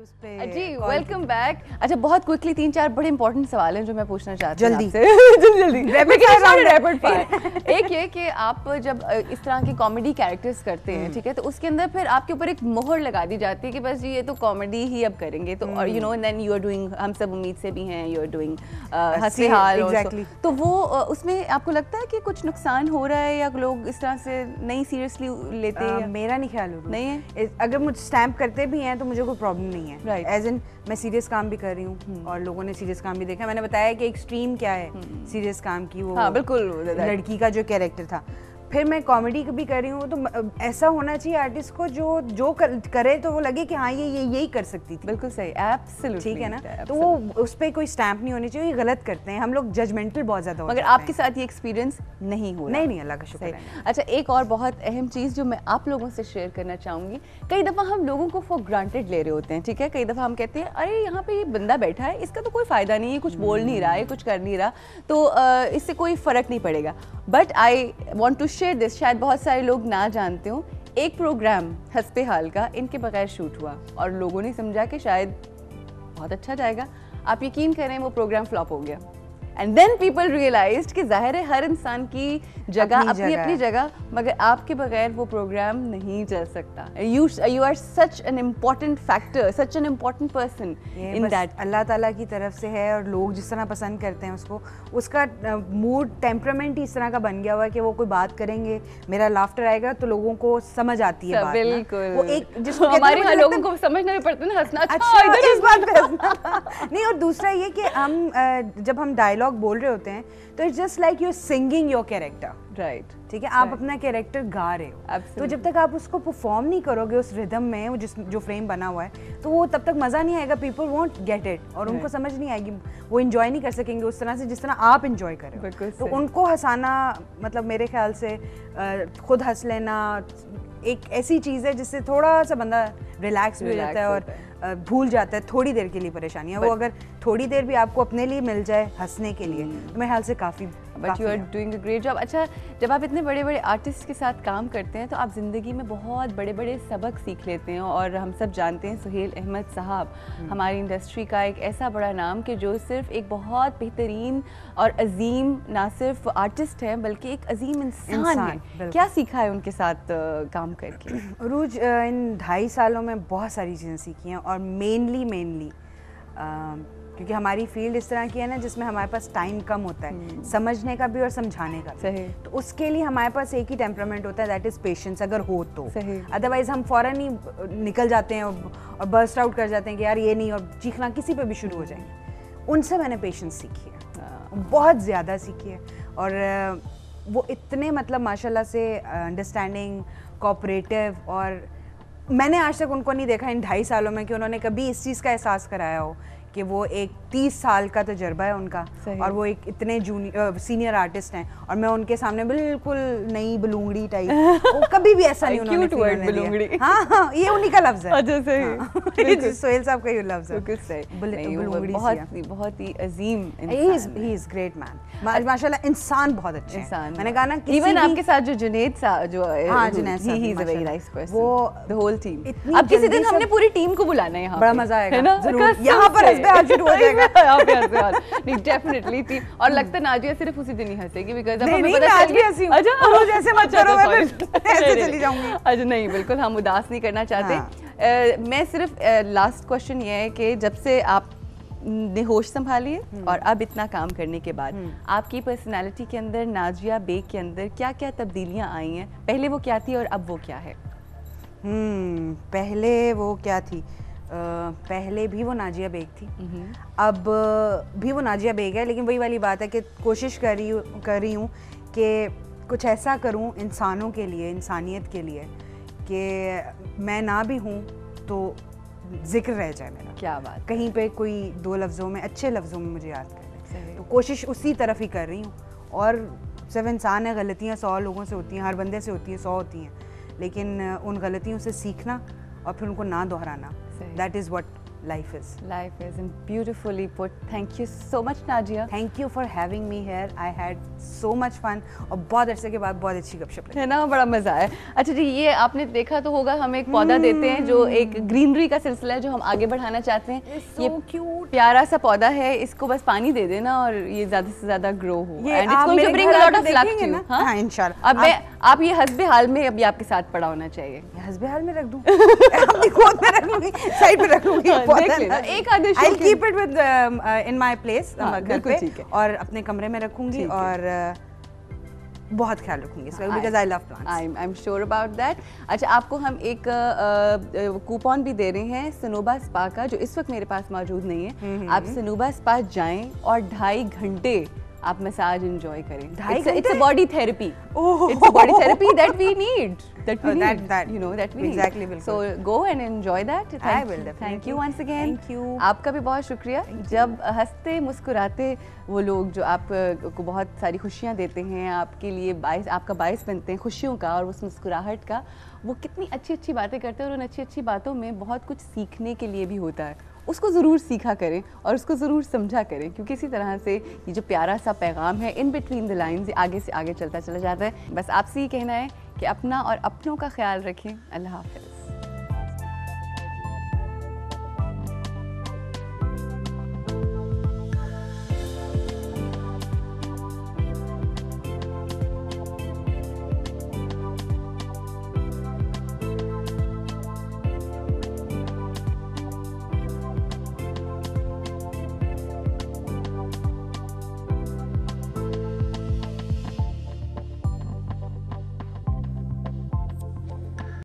उस पे जी welcome back. अच्छा बहुत क्विकली 3-4 बड़े इंपॉर्टेंट सवाल हैं जो मैं पूछना चाहती हूँ जल्दी जल्दी रैपिड फायर। एक ये कि आप जब इस तरह के कॉमेडी कैरेक्टर्स करते हैं, ठीक है, तो उसके अंदर फिर आपके ऊपर एक मोहर लगा दी जाती है कि बस ये तो कॉमेडी ही अब करेंगे, तो और you know then you are doing हम सब उम्मीद से भी हैं, यू आर डूइंग हंसी हाल exactly. तो वो उसमें आपको लगता है कि कुछ नुकसान हो रहा है या लोग इस तरह से नहीं सीरियसली लेते हैं? मेरा नहीं ख्याल नहीं है। अगर मुझे स्टैम्प करते भी हैं तो मुझे कोई प्रॉब्लम नहीं है, राइट। एज इन मैं सीरियस काम भी कर रही हूँ और लोगों ने सीरियस काम भी देखा। मैंने बताया कि एक स्ट्रीम क्या है सीरियस काम की, वो हाँ बिल्कुल लड़की का जो कैरेक्टर था। फिर मैं कॉमेडी भी कर रही हूँ, तो ऐसा होना चाहिए आर्टिस्ट को जो करे तो वो लगे कि हाँ ये यही कर सकती थी। बिल्कुल सही, एब्सोल्युटली, ठीक है ना। तो वो उस पर कोई स्टैम्प नहीं होनी चाहिए, ये गलत करते हैं हम लोग, जजमेंटल बहुत ज्यादा होते हैं। मगर आपके साथ ये एक्सपीरियंस नहीं हो रहा? नहीं, अल्लाह का शुक्र है। अच्छा एक और बहुत अहम चीज़ जो मैं आप लोगों से शेयर करना चाहूँगी, कई दफ़ा हम लोगों को फॉर ग्रांटेड ले रहे होते हैं, ठीक है, कई दफ़ा हम कहते हैं अरे यहाँ पे ये बंदा बैठा है, इसका तो कोई फ़ायदा नहीं है, कुछ बोल नहीं रहा है, कुछ कर नहीं रहा, तो इससे कोई फ़र्क नहीं पड़ेगा। But I want to share this, शायद बहुत सारे लोग ना जानते हो, एक प्रोग्राम हंसते हाल का इनके बगैर शूट हुआ और लोगों ने समझा कि शायद बहुत अच्छा जाएगा। आप यकीन करें वो प्रोग्राम फ्लॉप हो गया। एंड देन पीपल रियलाइज्ड कि जाहिर है हर इंसान की जगह अपनी जगह, मगर आपके बगैर वो प्रोग्राम नहीं चल सकता। You are such an important factor, such an important person in that. Allah ताला की तरफ से है और लोग जिस तरह पसंद करते हैं उसको, उसका मूड टेम्परामेंट ही इस तरह का बन गया हुआ है कि वो कोई बात करेंगे, मेरा लाफ्टर आएगा तो लोगों को समझ आती है बात। बिल्कुल, वो एक जिसको हमारे यहाँ लोगों को समझना भी पड़ता है ना, हंसना अच्छा इस बात पे हंसना नहीं। और दूसरा ये कि हम जब हम डायलॉग बोल रहे होते हैं तो it's just like you are singing your character, right, ठीक है, आप अपना कैरेक्टर गा रहे हो। तो जब तक आप उसको परफॉर्म नहीं करोगे उस रिदम में, वो जो फ्रेम बना हुआ है, तो वो तब तक मज़ा नहीं आएगा, पीपल वोंट गेट इट, और उनको समझ नहीं आएगी, वो एंजॉय नहीं कर सकेंगे उस तरह से जिस तरह आप एंजॉय करें। तो उनको हंसाना मतलब मेरे ख्याल से खुद हंस लेना एक ऐसी चीज़ है जिससे थोड़ा सा बंदा रिलैक्स भी हो जाता है और भूल जाता है थोड़ी देर के लिए परेशानियाँ। वो अगर थोड़ी देर भी आपको अपने लिए मिल जाए हंसने के लिए तो मेरे ख्याल से काफ़ी। But you are doing a great job. अच्छा जब आप इतने बड़े बड़े आर्टिस्ट के साथ काम करते हैं तो आप ज़िंदगी में बहुत बड़े बड़े सबक सीख लेते हैं, और हम सब जानते हैं सुहेल अहमद साहब हमारी इंडस्ट्री का एक ऐसा बड़ा नाम कि जो सिर्फ एक बहुत बेहतरीन और अजीम ना सिर्फ आर्टिस्ट है बल्कि एक अजीम इंसान है। क्या सीखा है उनके साथ काम करके? अरूज, इन 2.5 सालों में बहुत सारी चीज़ें सीखी हैं, और मेनली क्योंकि हमारी फील्ड इस तरह की है ना जिसमें हमारे पास टाइम कम होता है समझने का भी और समझाने का भी। तो उसके लिए हमारे पास एक ही टेम्परामेंट होता है, दैट इज़ पेशेंस, अगर हो तो। अदरवाइज हम फ़ौरन ही निकल जाते हैं और बर्स्ट आउट कर जाते हैं कि यार ये नहीं, और चीखना किसी पे भी शुरू हो जाएंगे। उनसे मैंने पेशेंस सीखी है, बहुत ज़्यादा सीखी है, और वो इतने मतलब माशाल्लाह से अंडरस्टैंडिंग, कोऑपरेटिव, और मैंने आज तक उनको नहीं देखा इन 2.5 सालों में कि उन्होंने कभी इस चीज़ का एहसास कराया हो कि वो एक 30 साल का तजर्बा है उनका, और वो एक इतने सीनियर आर्टिस्ट हैं, और मैं उनके सामने बिल्कुल नई बलूंगड़ी टाइप, वो कभी भी ऐसा नहीं उन्होंने बलूंगड़ी। हाँ, ये उन्हीं का लफ्ज़ है। अच्छा सही, सोहेल साहब का ये लफ्ज़ है, बलूंगड़ी। बहुत ही अजीम, ही इज ग्रेट मैन, माशाल्लाह इंसान बहुत अच्छे हैं। मैंने कहा ना इवन आपके साथ जो जुनैद साहब जो he is a very nice person, वो द होल टीम। अब किसी दिन हमने पूरी टीम को बुलाना है यहाँ, बड़ा मजा आएगा जरूर, यहाँ पर शुरू हो जाएगा। नहीं डेफिनेटली टीम, और लगता है नाजिया सिर्फ उसी दिन ही हंसेगी बिकॉज़ अब हमें पता चल गया। अच्छा रोज ऐसे मत करो, मैं ऐसे चली जाऊंगी। अच्छा नहीं बिल्कुल, हम उदास नहीं करना चाहते। मैं सिर्फ लास्ट क्वेश्चन ये है कि जब से आप ने होश संभाली है और अब इतना काम करने के बाद आपकी पर्सनालिटी के अंदर, नाजिया बेग के अंदर क्या क्या तब्दीलियां आई हैं? पहले वो क्या थी और अब वो क्या है? पहले वो क्या थी? पहले भी वो नाजिया बेग थी, अब भी वो नाजिया बेग है, लेकिन वही वाली बात है कि कोशिश कर रही हूँ कि कुछ ऐसा करूँ इंसानों के लिए, इंसानियत के लिए, कि मैं ना भी हूँ तो जिक्र रह जाए मेरा। क्या बात, कहीं पे कोई 2 लफ्ज़ों में, अच्छे लफ्ज़ों में मुझे याद कर, तो कोशिश उसी तरफ ही कर रही हूँ। और सिर्फ इंसान है, गलतियाँ 100 लोगों से होती हैं, हर बंदे से होती हैं, 100 होती हैं, लेकिन उन गलतियों से सीखना और फिर उनको ना दोहराना, that is what life is. Life is beautifully put. Thank you so much, Nadia. Thank you for having me here. I had so much fun और बहुत अरसे के बाद बहुत अच्छी गपशप लगी है ना, बड़ा मजा आया। अच्छा जी, ये आपने देखा तो होगा, हम एक पौधा देते हैं जो एक ग्रीनरी का सिलसिला है जो हम आगे बढ़ाना चाहते हैं। ये क्यूट प्यारा सा पौधा है, इसको बस पानी दे देना और ये ज्यादा से ज्यादा ग्रो हो। ये And it's going to bring a lot of luck to you. हाँ इंशाल्लाह। अब आप ये हस्बे हाल में अभी आपके साथ पड़ा होना चाहिए। हस्बे हाल में रख दूं? अपनी गोद में रख लूंगी, साइड पे रख लूंगी। देख लेना, एक आधे I'll keep it with in my place, घर पे, ठीक है। और अपने कमरे में रखूंगी और बहुत ख्याल रखूंगी इसका, because I love plants. I'm sure about that. अच्छा, आपको हम एक कूपन भी दे रहे हैं सनोबा स्पा का, जो इस वक्त मेरे पास मौजूद नहीं है। आप सनोबा स्पा जाएं और 2.5 घंटे आप मसाज एंजॉय करें। 2.5 घंटे? It's a body therapy. Oh. It's a body therapy that we need. That we need. That You know, that we need. exactly, बिल्कुल। So go and enjoy that. I will definitely. Thank you once again. Thank you. आपका भी बहुत शुक्रिया। जब हंसते मुस्कुराते वो लोग जो आपको बहुत सारी खुशियाँ देते हैं, आपके लिए आपका बायस बनते हैं खुशियों का और उस मुस्कुराहट का, वो कितनी अच्छी अच्छी बातें करते हैं और उन अच्छी अच्छी बातों में बहुत कुछ सीखने के लिए भी होता है। उसको ज़रूर सीखा करें और उसको ज़रूर समझा करें, क्योंकि इसी तरह से ये जो प्यारा सा पैगाम है इन बिटवीन द लाइन्स आगे से आगे चलता चला जाता है। बस आपसे ही कहना है कि अपना और अपनों का ख्याल रखें। अल्लाह हाफ़िज़।